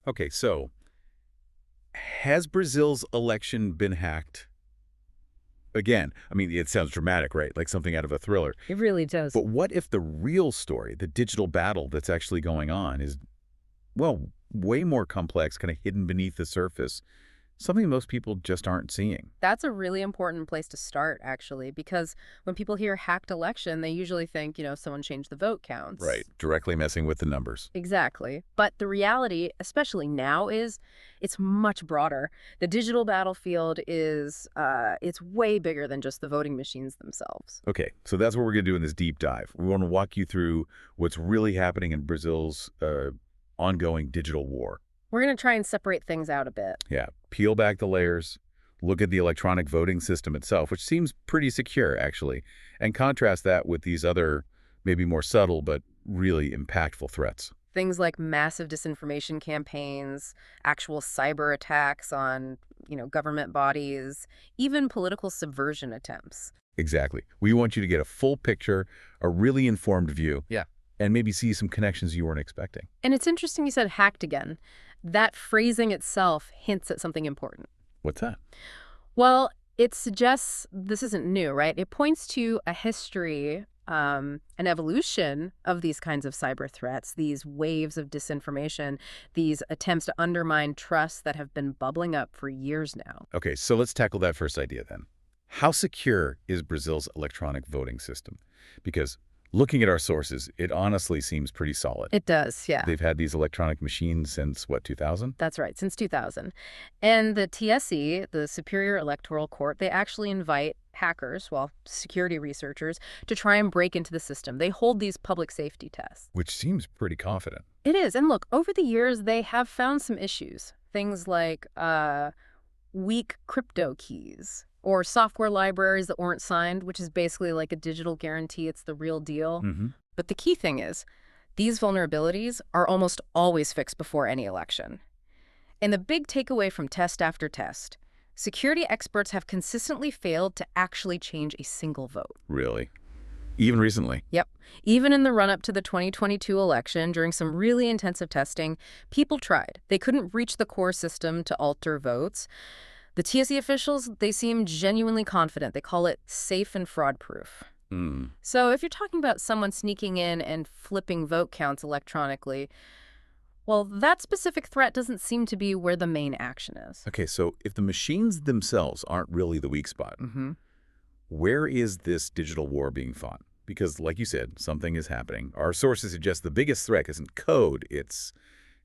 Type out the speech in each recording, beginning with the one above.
Okay, so has Brazil's election been hacked? Again, I mean, it sounds dramatic, right? Like something out of a thriller. It really does. But what if the real story, the digital battle that's actually going on is, well, way more complex, kind of hidden beneath the surface, something most people just aren't seeing? That's a really important place to start, actually, because when people hear hacked election, they usually think, someone changed the vote Right. counts. Directly messing with the numbers. Exactly. But the reality, especially now, is it's much broader. The digital battlefield it's way bigger than just the voting machines themselves. Okay, so that's what we're going to do in this deep dive. We want to walk you through what's really happening in Brazil's ongoing digital war. We're going to try and separate things out a bit. Yeah, peel back the layers, look at the electronic voting system itself, which seems pretty secure, actually, and contrast that with these other, maybe more subtle but really impactful threats. Things like massive disinformation campaigns, actual cyber attacks on, government bodies, even political subversion attempts. Exactly. We want you to get a full picture, a really informed view, Yeah. and maybe see some connections you weren't expecting. And it's interesting you said hacked again. That phrasing itself hints at something important. What's that? Well, it suggests this isn't new, right? It points to a history, an evolution of these kinds of cyber threats, these waves of disinformation, these attempts to undermine trust that have been bubbling up for years now. Okay, so let's tackle that first idea then. How secure is Brazil's electronic voting system? Because looking at our sources, it honestly seems pretty solid. It does, yeah. They've had these electronic machines since, what, 2000? That's right, since 2000. And the TSE, the Superior Electoral Court, they actually invite hackers, well, security researchers, to try and break into the system. They hold these public safety tests. Which seems pretty confident. It is. And look, over the years, they have found some issues. Things like weak crypto keys or software libraries that weren't signed, which is basically like a digital guarantee it's the real deal. But the key thing is, these vulnerabilities are almost always fixed before any election. And the big takeaway from test after test, security experts have consistently failed to actually change a single vote. Really? Even recently? Yep. Even in the run-up to the 2022 election, during some really intensive testing, people tried. They couldn't reach the core system to alter votes. The TSE officials, they seem genuinely confident. They call it safe and fraud-proof. So if you're talking about someone sneaking in and flipping vote counts electronically, well, that specific threat doesn't seem to be where the main action is. Okay, so if the machines themselves aren't really the weak spot, where is this digital war being fought? Because, like you said, something is happening. Our sources suggest the biggest threat isn't code, it's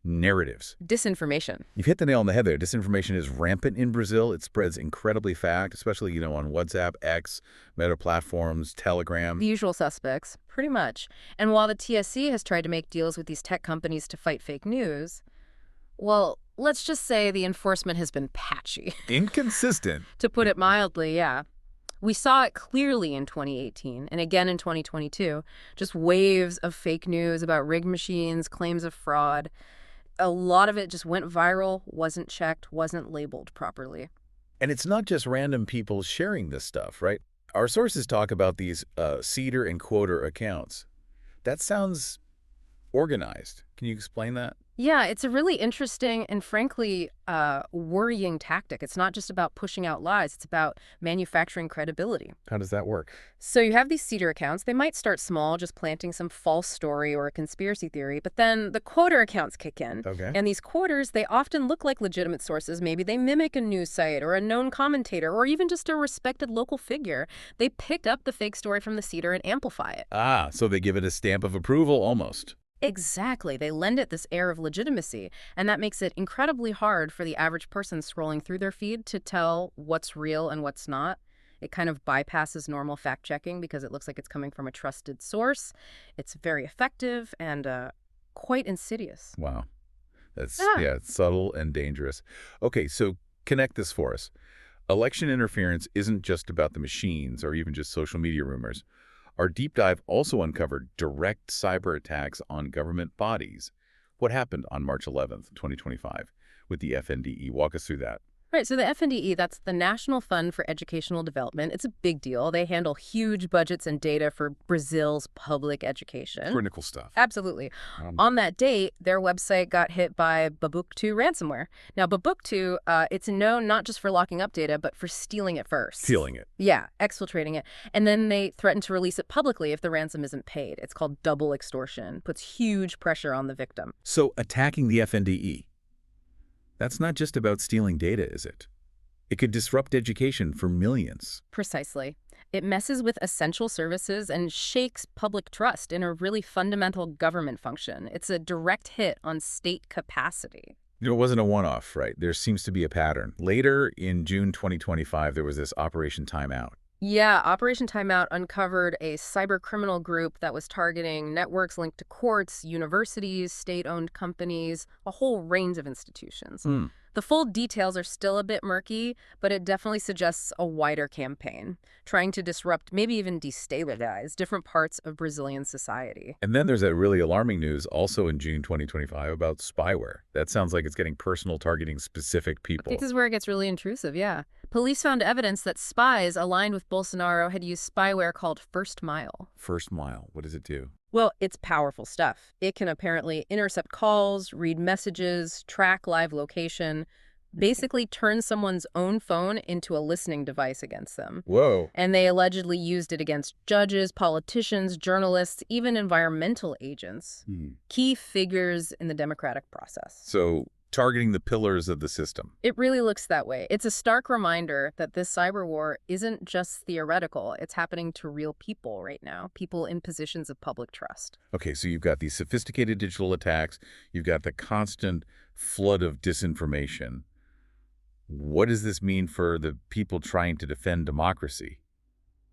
narratives. Disinformation. You've hit the nail on the head there. Disinformation is rampant in Brazil. It spreads incredibly fast, especially, on WhatsApp, X, Meta platforms, Telegram. The usual suspects, pretty much. And while the TSC has tried to make deals with these tech companies to fight fake news, well, let's just say the enforcement has been patchy. Inconsistent. To put it mildly, yeah. We saw it clearly in 2018 and again in 2022. Just waves of fake news about rigged machines, claims of fraud. A lot of it just went viral, wasn't checked, wasn't labeled properly. And it's not just random people sharing this stuff, right? Our sources talk about these seeder and quoter accounts. That sounds organized. Can you explain that? Yeah, it's a really interesting and frankly worrying tactic. It's not just about pushing out lies. It's about manufacturing credibility. How does that work? So you have these seeder accounts. They might start small, just planting some false story or a conspiracy theory, but then the quoter accounts kick in. Okay. And these quoters, they often look like legitimate sources. Maybe they mimic a news site or a known commentator or even just a respected local figure. They picked up the fake story from the seeder and amplify it. Ah, so they give it a stamp of approval almost. Exactly. They lend it this air of legitimacy, and that makes it incredibly hard for the average person scrolling through their feed to tell what's real and what's not. It kind of bypasses normal fact-checking because it looks like it's coming from a trusted source. It's very effective and quite insidious. Wow. It's subtle and dangerous. Okay, so connect this for us. Election interference isn't just about the machines or even just social media rumors. Our deep dive also uncovered direct cyber attacks on government bodies. What happened on March 11th, 2025 with the FNDE? Walk us through that. Right, so the FNDE, that's the National Fund for Educational Development. It's a big deal. They handle huge budgets and data for Brazil's public education. Critical stuff. Absolutely. On that date, their website got hit by Babuk2 ransomware. Now, Babuk2, it's known not just for locking up data, but for stealing it first. Stealing it. Yeah, exfiltrating it. And then they threaten to release it publicly if the ransom isn't paid. It's called double extortion. Puts huge pressure on the victim. So attacking the FNDE, that's not just about stealing data, is it? It could disrupt education for millions. Precisely. It messes with essential services and shakes public trust in a really fundamental government function. It's a direct hit on state capacity. It wasn't a one-off, right? There seems to be a pattern. Later in June 2025, there was this Operation Timeout. Yeah, Operation Timeout uncovered a cyber criminal group that was targeting networks linked to courts, universities, state-owned companies, a whole range of institutions. The full details are still a bit murky, but it definitely suggests a wider campaign, trying to disrupt, maybe even destabilize, different parts of Brazilian society. And then there's that really alarming news also in June 2025 about spyware. That sounds like it's getting personal, targeting specific people. This is where it gets really intrusive, yeah. Police found evidence that spies aligned with Bolsonaro had used spyware called First Mile. First Mile, what does it do? Well, it's powerful stuff. It can apparently intercept calls, read messages, track live location, basically turn someone's own phone into a listening device against them. Whoa. And they allegedly used it against judges, politicians, journalists, even environmental agents, key figures in the democratic process. So targeting the pillars of the system. It really looks that way. It's a stark reminder that this cyber war isn't just theoretical. It's happening to real people right now, people in positions of public trust. Okay, so you've got these sophisticated digital attacks. You've got the constant flood of disinformation. What does this mean for the people trying to defend democracy?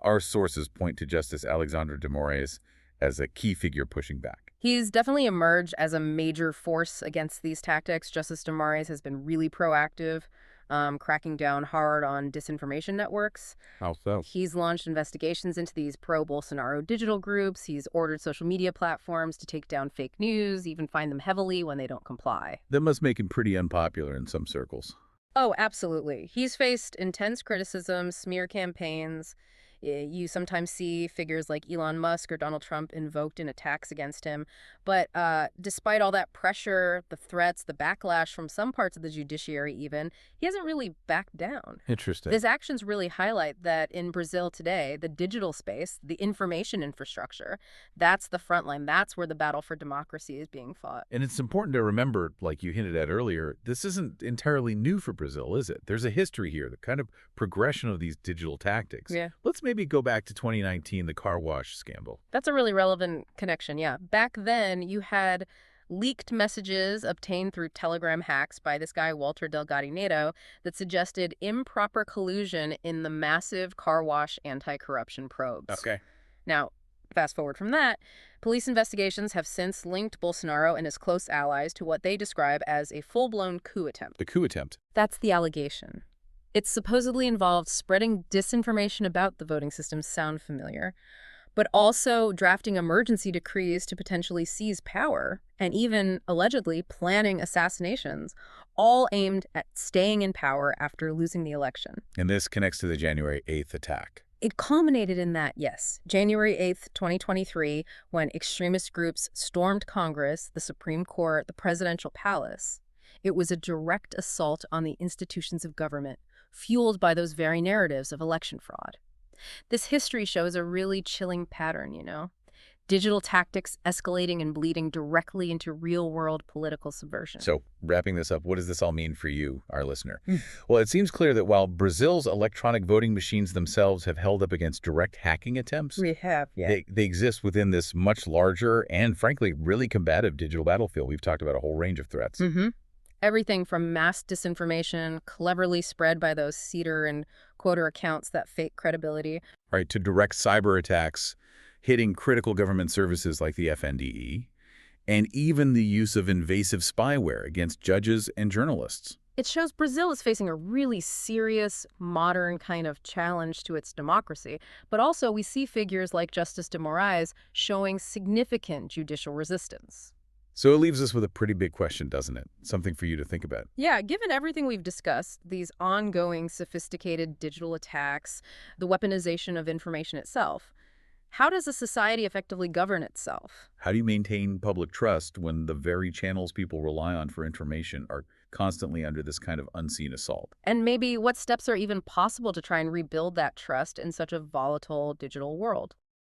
Our sources point to Justice Alexandre de Moraes as a key figure pushing back. He's definitely emerged as a major force against these tactics. Justice de Moraes has been really proactive, cracking down hard on disinformation networks. How so? He's launched investigations into these pro-Bolsonaro digital groups. He's ordered social media platforms to take down fake news, even fine them heavily when they don't comply. That must make him pretty unpopular in some circles. Oh, absolutely. He's faced intense criticism, smear campaigns. You sometimes see figures like Elon Musk or Donald Trump invoked in attacks against him. But despite all that pressure, the threats, the backlash from some parts of the judiciary even, he hasn't really backed down. Interesting. His actions really highlight that in Brazil today, the digital space, the information infrastructure, that's the front line. That's where the battle for democracy is being fought. And it's important to remember, like you hinted at earlier, this isn't entirely new for Brazil, is it? There's a history here, the kind of progression of these digital tactics. Yeah. Let's maybe go back to 2019, the car wash scandal. That's a really relevant connection, yeah. Back then, you had leaked messages obtained through Telegram hacks by this guy, Walter Delgado Neto, that suggested improper collusion in the massive car wash anti-corruption probes. Okay. Now, fast forward from that, police investigations have since linked Bolsonaro and his close allies to what they describe as a full-blown coup attempt. The coup attempt. That's the allegation. It supposedly involved spreading disinformation about the voting system. Sound familiar? But also drafting emergency decrees to potentially seize power, and even, allegedly, planning assassinations, all aimed at staying in power after losing the election. And this connects to the January 8th attack. It culminated in that, yes, January 8th, 2023, when extremist groups stormed Congress, the Supreme Court, the presidential palace. It was a direct assault on the institutions of government, fueled by those very narratives of election fraud. This history shows a really chilling pattern, you know? Digital tactics escalating and bleeding directly into real-world political subversion. So, wrapping this up, what does this all mean for you, our listener? Well, it seems clear that while Brazil's electronic voting machines themselves have held up against direct hacking attempts, they exist within this much larger and, frankly, really combative digital battlefield. We've talked about a whole range of threats. Everything from mass disinformation, cleverly spread by those Cedar and Quoter accounts that fake credibility. Right, to direct cyber attacks hitting critical government services like the FNDE, and even the use of invasive spyware against judges and journalists. It shows Brazil is facing a really serious, modern kind of challenge to its democracy. But also we see figures like Justice de Moraes showing significant judicial resistance. So it leaves us with a pretty big question, doesn't it? Something for you to think about. Yeah, given everything we've discussed, these ongoing sophisticated digital attacks, the weaponization of information itself, how does a society effectively govern itself? How do you maintain public trust when the very channels people rely on for information are constantly under this kind of unseen assault? And maybe what steps are even possible to try and rebuild that trust in such a volatile digital world?